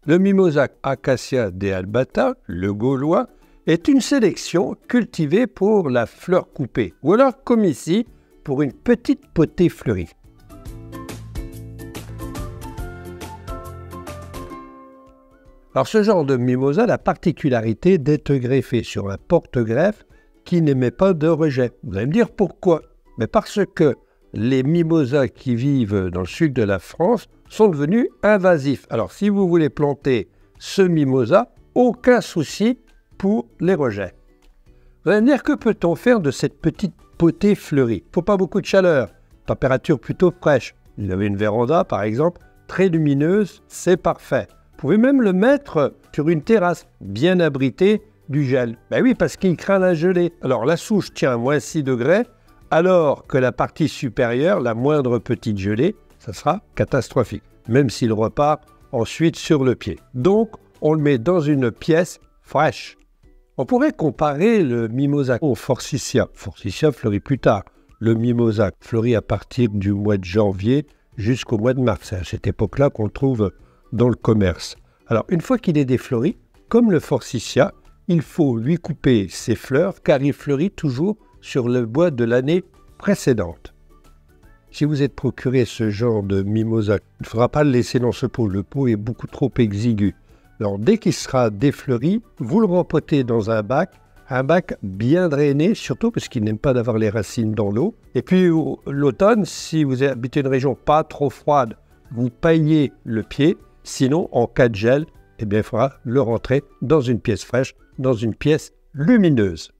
Le mimosa Acacia dealbata, le gaulois, est une sélection cultivée pour la fleur coupée, ou alors comme ici, pour une petite potée fleurie. Alors ce genre de mimosa a la particularité d'être greffé sur un porte-greffe qui n'émet pas de rejet. Vous allez me dire pourquoi? Mais parce que les mimosas qui vivent dans le sud de la France sont devenus invasifs. Alors si vous voulez planter ce mimosa, aucun souci pour les rejets. Vous allez me dire, que peut-on faire de cette petite potée fleurie? Il ne faut pas beaucoup de chaleur, température plutôt fraîche. Vous avez une véranda par exemple, très lumineuse, c'est parfait. Vous pouvez même le mettre sur une terrasse, bien abritée du gel. Ben oui, parce qu'il craint la gelée. Alors la souche tient à moins 6 degrés, alors que la partie supérieure, la moindre petite gelée, ça sera catastrophique, même s'il repart ensuite sur le pied. Donc, on le met dans une pièce fraîche. On pourrait comparer le mimosa au forsythia. Forsythia fleurit plus tard. Le mimosa fleurit à partir du mois de janvier jusqu'au mois de mars. C'est à cette époque-là qu'on le trouve dans le commerce. Alors, une fois qu'il est défleuri, comme le forsythia, il faut lui couper ses fleurs car il fleurit toujours sur le bois de l'année précédente. Si vous êtes procuré ce genre de mimosa, il ne faudra pas le laisser dans ce pot. Le pot est beaucoup trop exigu. Alors, dès qu'il sera défleuri, vous le rempotez dans un bac bien drainé, surtout parce qu'il n'aime pas d'avoir les racines dans l'eau. Et puis, l'automne, si vous habitez une région pas trop froide, vous paillez le pied. Sinon, en cas de gel, eh bien, il faudra le rentrer dans une pièce fraîche, dans une pièce lumineuse.